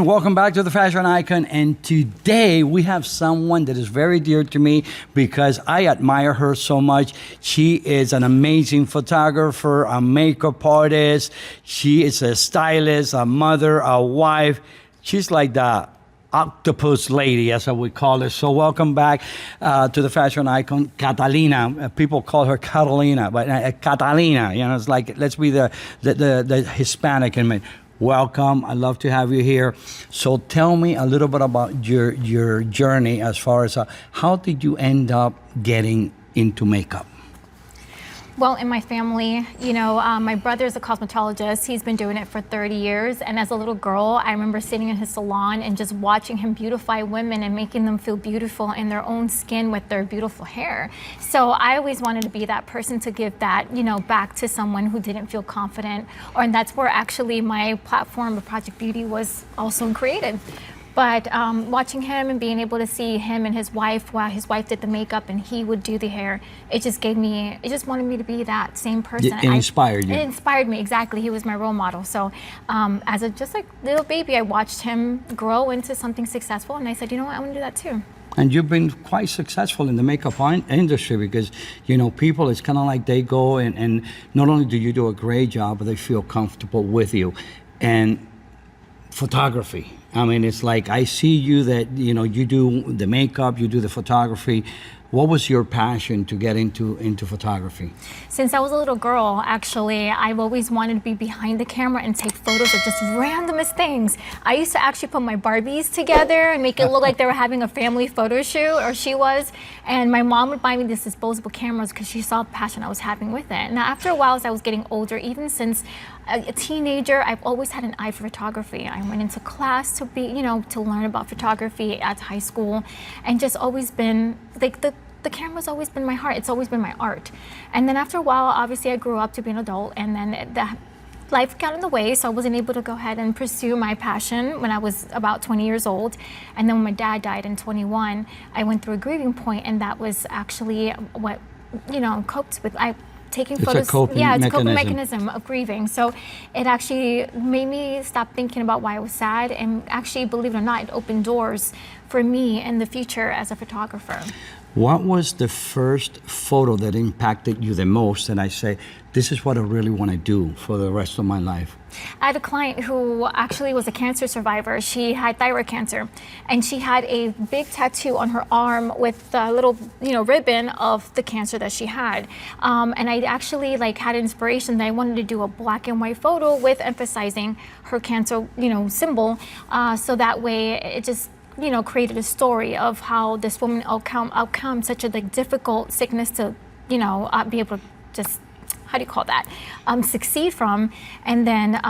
And welcome back to the Fashion Icon. And today we have someone that is very dear to me because I admire her so much. She is an amazing photographer, a makeup artist. She is a stylist, a mother, a wife. She's like the octopus lady, as I would call her. So welcome back to the Fashion Icon, Catalina. People call her Catalina, but Catalina, you know, it's like, let's be the Hispanic in me. Welcome. I'd love to have you here. So tell me a little bit about your journey as far as how did you end up getting into makeup? Well, in my family, you know, my brother's a cosmetologist. He's been doing it for 30 years. And as a little girl, I remember sitting in his salon and just watching him beautify women and making them feel beautiful in their own skin with their beautiful hair. So I always wanted to be that person to give that, you know, back to someone who didn't feel confident. And that's where actually my platform of Project Beauty was also created. But watching him and being able to see him and his wife, while his wife did the makeup and he would do the hair, it just gave me, it just wanted me to be that same person. It inspired you. It inspired me, exactly. He was my role model. So as a just like little baby, I watched him grow into something successful, and I said, you know what, I want to do that too. And you've been quite successful in the makeup industry because, you know, people, it's kind of like they go and not only do you do a great job, but they feel comfortable with you. And photography. I mean, it's like I see you that, you know, you do the makeup, you do the photography. What was your passion to get into photography? Since I was a little girl, actually, I've always wanted to be behind the camera and take photos of just randomest things. I used to actually put my Barbies together and make it look like they were having a family photo shoot, or she was. And my mom would buy me these disposable cameras because she saw the passion I was having with it. Now, after a while, as I was getting older, even since a teenager, I've always had an eye for photography. I went into class to be, you know, to learn about photography at high school, and just always been like the camera's always been my heart. It's always been my art. And then after a while, obviously, I grew up to be an adult, and then life got in the way, so I wasn't able to go ahead and pursue my passion when I was about 20 years old. And then when my dad died in 21, I went through a grieving point, and that was actually what, you know, coped with. Taking photos, it's a coping mechanism of grieving. So it actually made me stop thinking about why I was sad, and actually, believe it or not, it opened doors for me in the future as a photographer. What was the first photo that impacted you the most? And I say, this is what I really want to do for the rest of my life. I had a client who actually was a cancer survivor. She had thyroid cancer, and she had a big tattoo on her arm with a little, you know, ribbon of the cancer that she had. And I actually had inspiration that I wanted to do a black and white photo with emphasizing her cancer, you know, symbol. So that way it just, you know, created a story of how this woman outcome such a difficult sickness to, you know, be able to just, how do you call that, succeed from, and then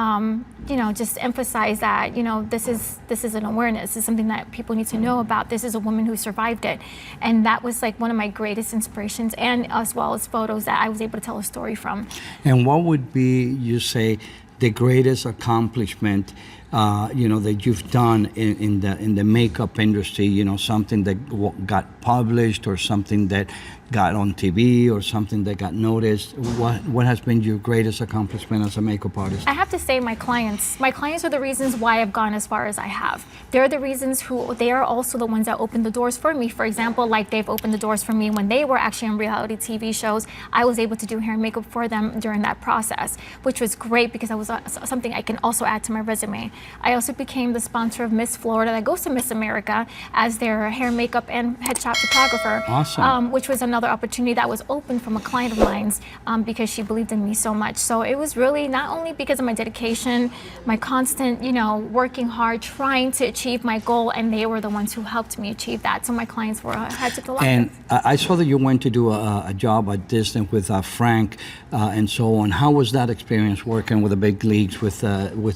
you know, just emphasize that, you know, this is an awareness. This is something that people need to know about. This is a woman who survived it, and that was one of my greatest inspirations, and as well as photos that I was able to tell a story from. And what would be, you say, the greatest accomplishment, you know, that you've done in the makeup industry? You know, something that got published, or something that got on TV, or something that got noticed. What has been your greatest accomplishment as a makeup artist? I have to say, my clients are the reasons why I've gone as far as I have. They're the reasons they are also the ones that opened the doors for me. For example, they've opened the doors for me when they were actually on reality TV shows. I was able to do hair and makeup for them during that process, which was great because that was something I can also add to my resume. I also became the sponsor of Miss Florida that goes to Miss America as their hair, makeup, and headshot photographer. Awesome. Which was another opportunity that was open from a client of mine's because she believed in me so much. So it was really not only because of my dedication, my constant, you know, working hard, trying to achieve my goal, and they were the ones who helped me achieve that. So my clients had to delight. And I saw that you went to do a job at Disney with Frank and so on. How was that experience working with the big leagues with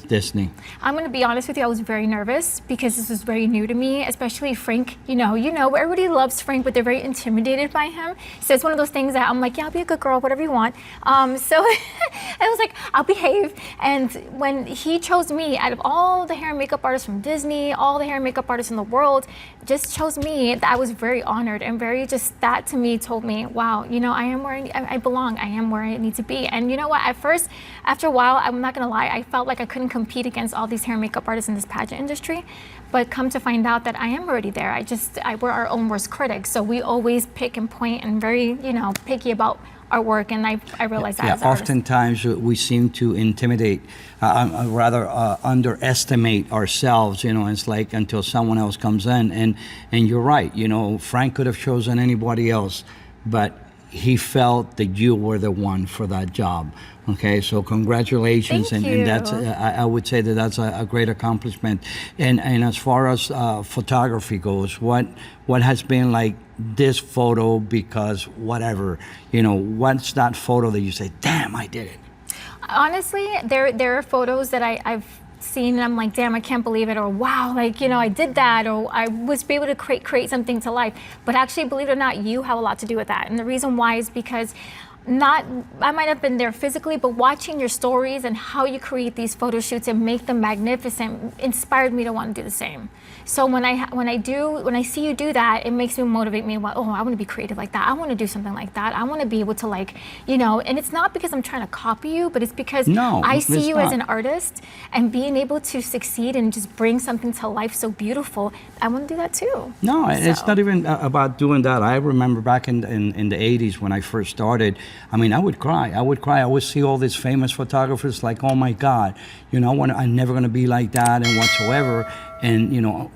Disney? I'm going to be honest with you, I was very nervous because this was very new to me, especially Frank. You know, everybody loves Frank, but they're very intimidated by him. So it's one of those things that I'm like, yeah, I'll be a good girl, whatever you want. So I was like, I'll behave. And when he chose me, out of all the hair and makeup artists from Disney, all the hair and makeup artists in the world, just chose me, that I was very honored, and that to me told me, wow, you know, I am where I belong. I am where I need to be. And you know what, at first, after a while, I'm not gonna lie, I felt like I couldn't compete against all these artist, hair and makeup artist in this pageant industry. But come to find out that I am already there. We're our own worst critics. So we always pick and point and very, picky about our work. And I realize that as an artist. Oftentimes we seem to intimidate, rather underestimate ourselves. It's like until someone else comes in, and you're right. Frank could have chosen anybody else, but he felt that you were the one for that job. Okay, so congratulations. Thank and you. that's I would say that that's a great accomplishment. And as far as photography goes, what has been like this photo, because whatever, what's that photo that you say, damn, I did it? Honestly, there are photos that I've seen and I'm like, damn, I can't believe it, or wow, like, I did that, or I was able to create something to life. But actually, believe it or not, you have a lot to do with that. And the reason why is because I might have been there physically, but watching your stories and how you create these photo shoots and make them magnificent inspired me to want to do the same. So when I see you do that, it makes me motivate me. I want to be creative like that. I want to do something like that. I want to be able to and it's not because I'm trying to copy you, but it's because I see you as an artist, and being able to succeed and just bring something to life so beautiful. I want to do that too. No, it's not even about doing that. I remember back in the 80s when I first started, I would cry. I would see all these famous photographers like, oh my God, I'm never going to be like that and whatsoever. And,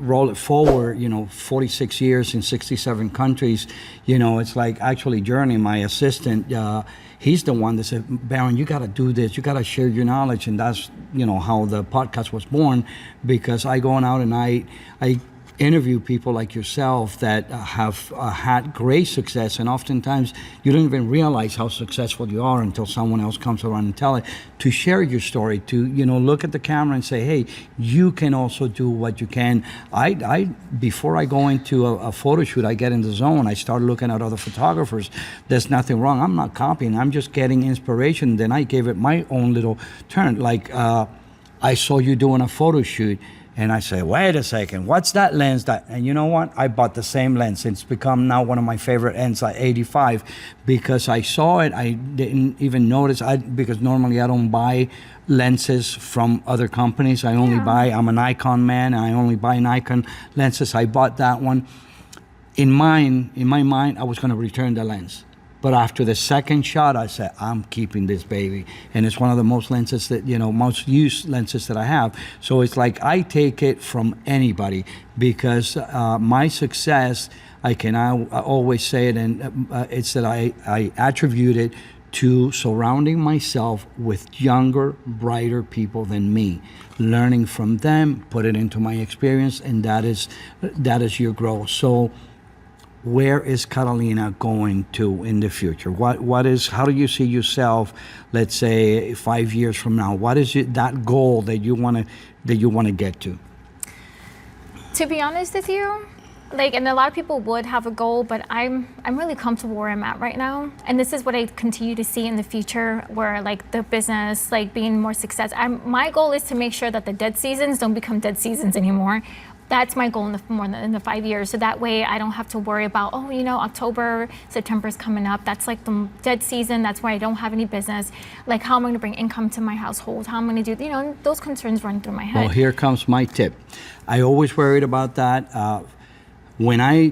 roll it forward, 46 years in 67 countries, it's like actually Journey, my assistant, he's the one that said, Baron, you got to do this. You got to share your knowledge. And that's, how the podcast was born, because I go out and I interview people like yourself that have had great success, and oftentimes you don't even realize how successful you are until someone else comes around and tell it. To share your story, to look at the camera and say, hey, you can also do what you can. I before I go into a photo shoot, I get in the zone. I start looking at other photographers. There's nothing wrong. I'm not copying. I'm just getting inspiration. Then I gave it my own little turn. Like I saw you doing a photo shoot, and I say, wait a second, what's that lens? And you know what? I bought the same lens. It's become now one of my favorite lens, at 85, because I saw it. I didn't even notice, because normally I don't buy lenses from other companies. I only buy, I'm a Nikon man, and I only buy Nikon lenses. I bought that one. In my mind, I was going to return the lens. But after the second shot, I said, I'm keeping this baby. And it's one of the most lenses that, most used lenses that I have. So it's like I take it from anybody, because my success, I always say it, and it's that I attribute it to surrounding myself with younger, brighter people than me, learning from them, put it into my experience, and that is your growth. So where is Catalina going to in the future? How do you see yourself, let's say 5 years from now? What is that goal that you want to get to? To be honest with you, and a lot of people would have a goal, but I'm really comfortable where I'm at right now. And this is what I continue to see in the future, where the business, being more success. My goal is to make sure that the dead seasons don't become dead seasons anymore. That's my goal in the 5 years. So that way I don't have to worry about, October, September's coming up. That's like the dead season. That's where I don't have any business. Like, how am I going to bring income to my household? How am I going to do, those concerns run through my head. Well, here comes my tip. I always worried about that. When I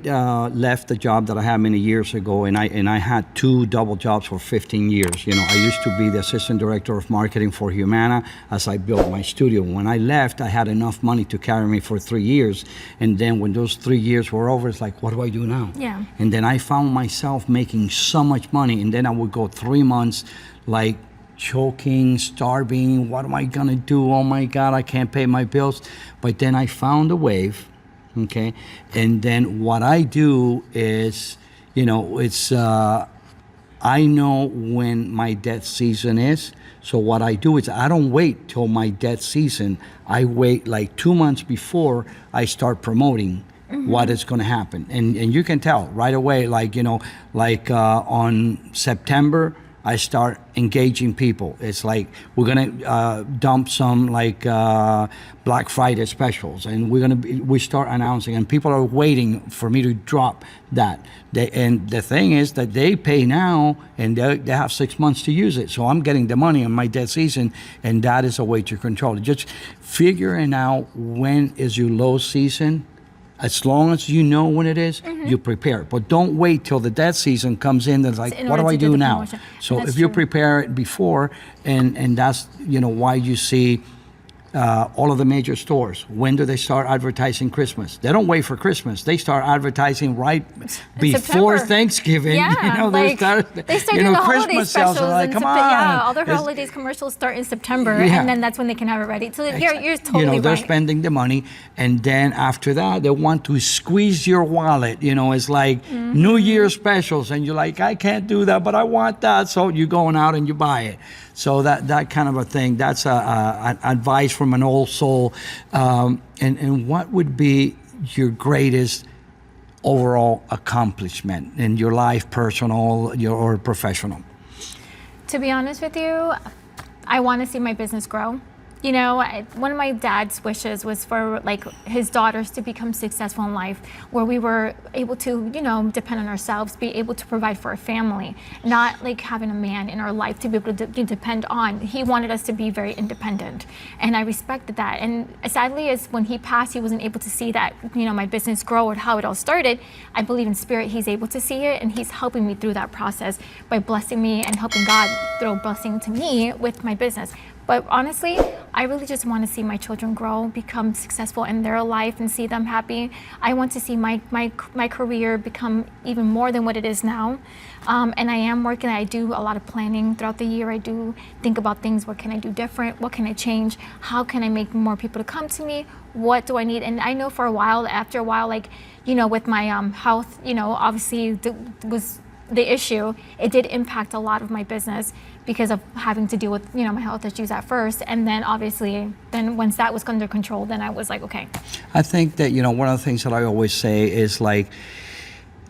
left the job that I had many years ago, and I had 2 double jobs for 15 years. I used to be the assistant director of marketing for Humana as I built my studio. When I left, I had enough money to carry me for 3 years. And then when those 3 years were over, it's like, what do I do now? Yeah. And then I found myself making so much money, and then I would go 3 months choking, starving. What am I gonna do? Oh my God, I can't pay my bills. But then I found a wave. Okay, and then what I do is, it's I know when my death season is. So what I do is I don't wait till my death season. I wait 2 months before I start promoting what is going to happen, and you can tell right away. On September, I start engaging people. It's like we're gonna dump some like Black Friday specials, and we start announcing, and people are waiting for me to drop that. And the thing is that they pay now, and they have 6 months to use it. So I'm getting the money on my dead season, and that is a way to control it. Just figuring out when is your low season. As long as you know when it is, you prepare. But don't wait till the dead season comes in. That's like, what do I do now? Promotion. So That's if you true. prepare it before, and that's why you see all of the major stores. When do they start advertising Christmas? They don't wait for Christmas. They start advertising right before September. Thanksgiving. Yeah, they start doing the holiday Christmas sales. specials. Are like, in come on. Yeah, all their It's- holidays commercials start in September, Yeah. and then that's when they can have it ready. So you're totally they're right. spending the money, and then after that, they want to squeeze your wallet. It's like New Year specials, and you're like, I can't do that, but I want that. So you're going out and you buy it. So that kind of a thing. That's an advice from an old soul. And what would be your greatest overall accomplishment in your life, personal or professional? To be honest with you, I want to see my business grow. One of my dad's wishes was for like his daughters to become successful in life, where we were able to, depend on ourselves, be able to provide for a family, not like having a man in our life to be able to depend on. He wanted us to be very independent, and I respected that. And sadly, as when he passed, he wasn't able to see that, my business grow or how it all started. I believe in spirit, he's able to see it, and he's helping me through that process by blessing me and helping God throw a blessing to me with my business. But honestly, I really just want to see my children grow, become successful in their life, and see them happy. I want to see my career become even more than what it is now. And I am working. I do a lot of planning throughout the year. I do think about things. What can I do different? What can I change? How can I make more people to come to me? What do I need? And I know after a while, like, with my health, obviously was the issue. It did impact a lot of my business because of having to deal with, my health issues at first. And then obviously, once that was under control, then I was like, okay. I think that, one of the things that I always say is like,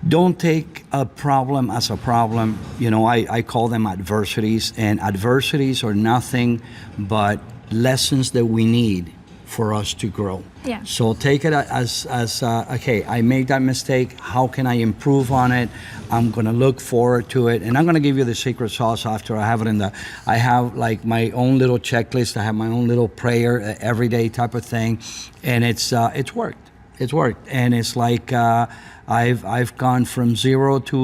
don't take a problem as a problem. I call them adversities, and adversities are nothing but lessons that we need for us to grow. Yeah. So take it as okay, I made that mistake. How can I improve on it? I'm gonna look forward to it, and I'm gonna give you the secret sauce after I have it I have like my own little checklist. I have my own little prayer, everyday type of thing, and it's worked. It's worked, and it's like I've gone from 0 to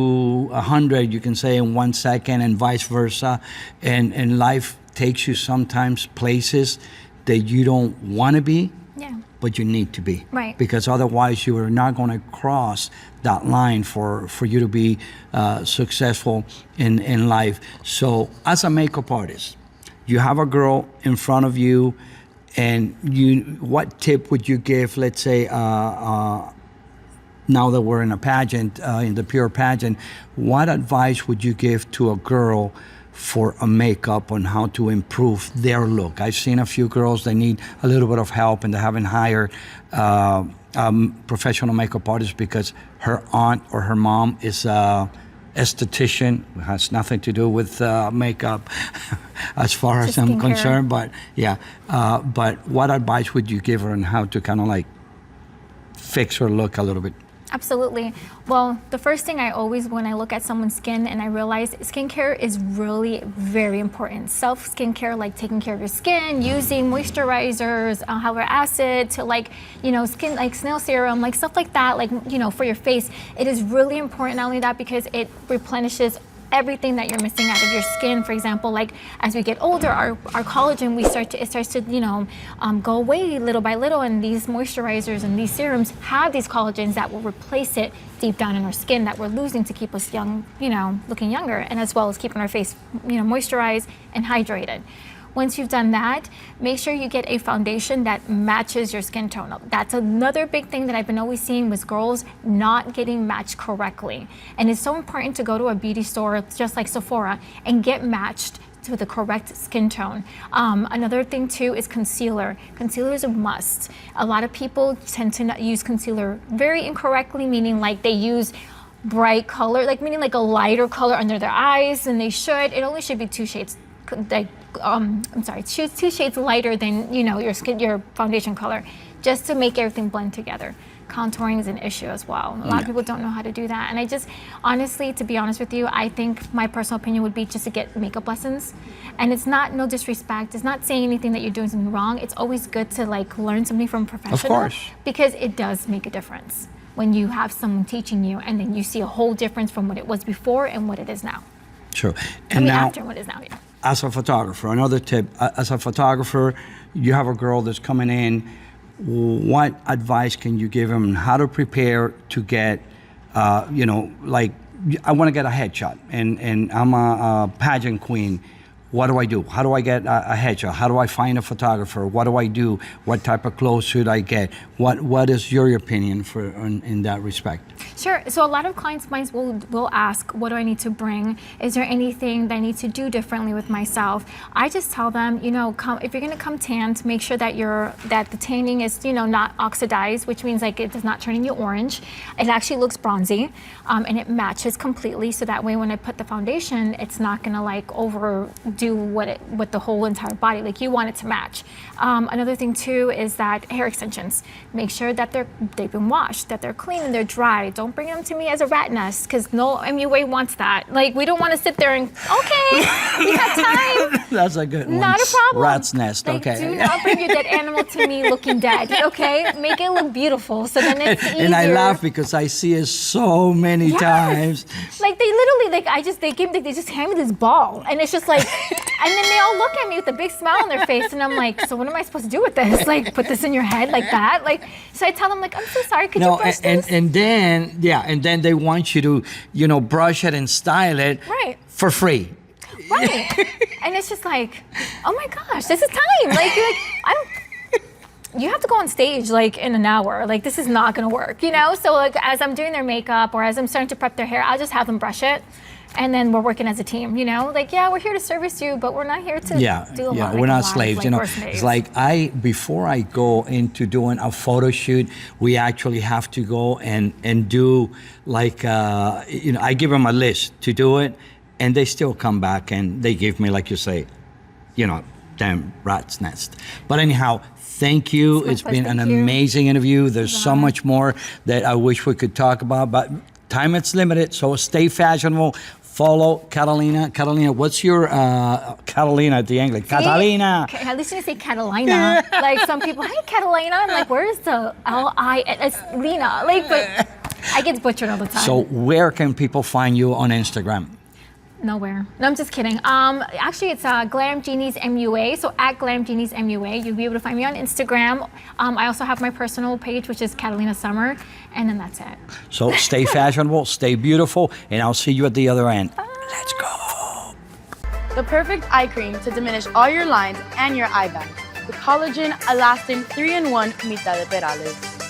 100, you can say, in 1 second, and vice versa, and life takes you sometimes places that you don't want to be, but you need to be. Right. Because otherwise you are not going to cross that line for you to be successful in life. So as a makeup artist, you have a girl in front of you, and what tip would you give, let's say, now that we're in a pageant, in the pure pageant, what advice would you give to a girl for a makeup on how to improve their look? I've seen a few girls that need a little bit of help, and they haven't hired professional makeup artists because her aunt or her mom is esthetician. It has nothing to do with makeup as far as I'm concerned, but yeah. But what advice would you give her on how to kind of like fix her look a little bit? Absolutely. Well, the first thing I always, when I look at someone's skin and I realize skincare is really very important. Self skincare, like taking care of your skin, using moisturizers, hyaluronic acid, to skin, like snail serum, like stuff like that, for your face. It is really important, not only that, because it replenishes everything that you're missing out of your skin. For example, like as we get older, our collagen, it starts to go away little by little, and these moisturizers and these serums have these collagens that will replace it deep down in our skin that we're losing to keep us young, looking younger, and as well as keeping our face, moisturized and hydrated. Once you've done that, make sure you get a foundation that matches your skin tone. That's another big thing that I've been always seeing with girls not getting matched correctly. And it's so important to go to a beauty store, just like Sephora, and get matched to the correct skin tone. Another thing too is concealer. Concealer is a must. A lot of people tend to not use concealer very incorrectly, meaning like they use bright color, like meaning like a lighter color under their eyes, and it only should be 2 shades, like, two shades lighter than, your foundation color, just to make everything blend together. Contouring is an issue as well. A lot of people don't know how to do that. And I just, honestly, to be honest with you, I think my personal opinion would be just to get makeup lessons. And it's not, no disrespect, it's not saying anything that you're doing something wrong. It's always good to like learn something from a professional. Of course. Because it does make a difference when you have someone teaching you and then you see a whole difference from what it was before and what it is now. Sure. And now, after what it is now, yeah. As a photographer, another tip, as a photographer, you have a girl that's coming in, what advice can you give them on how to prepare to get, like, I want to get a headshot and I'm a pageant queen. What do I do? How do I get a headshot? How do I find a photographer? What do I do? What type of clothes should I get? What is your opinion in that respect? Sure. So a lot of clients will ask, what do I need to bring? Is there anything that I need to do differently with myself? I just tell them, if you're going to come tanned, make sure that the tanning is, not oxidized, which means like it does not turn you orange. It actually looks bronzy, and it matches completely. So that way, when I put the foundation, it's not going to like overdo what the whole entire body, like you want it to match. Another thing too is that hair extensions, make sure that they've been washed, that they're clean and they're dry. Don't bring them to me as a rat nest, because no MUA wants that. Like, we don't want to sit there and, okay, we have time. That's a good one. Not a problem. Rat's nest, like, okay. Do not bring your dead animal to me looking dead, okay? Make it look beautiful, so then it's easier. And I laugh because I see it so many times. Like, they literally, they just hand me this ball, and it's just like, and then they all look at me with a big smile on their face, and I'm like, so what am I supposed to do with this? Like, put this in your head like that? Like, so I tell them, like, I'm so sorry, could you brush this? And then they want you to, brush it and style it for free. Right. And it's just like, oh my gosh, this is time. Like, you're like, you have to go on stage like in an hour. Like, this is not gonna work, So like, as I'm doing their makeup or as I'm starting to prep their hair, I'll just have them brush it. And then we're working as a team, Like, we're here to service you, but we're not here to do a lot. We're not slaves, It's like before I go into doing a photo shoot, we actually have to go and do like, I give them a list to do it, and they still come back and they give me, like you say, damn rat's nest. But anyhow, thank you. It's been an amazing interview. There's so much more that I wish we could talk about, but time is limited, so stay fashionable. Follow Catalina. Catalina, what's your Catalina at the end? Like, Catalina. At least you say Catalina. Like, some people, hey, Catalina. I'm like, where's the L-I? It's Lena. Like, but I get butchered all the time. So where can people find you on Instagram? Nowhere. No, I'm just kidding. Actually, it's Glam Genies MUA. So at Glam Genies MUA, you'll be able to find me on Instagram. I also have my personal page, which is Catalina Summer, and then that's it. So stay fashionable, stay beautiful, and I'll see you at the other end. Bye. Let's go. The perfect eye cream to diminish all your lines and your eye bags. With collagen, elastin, 3-in-1 mitad de perales.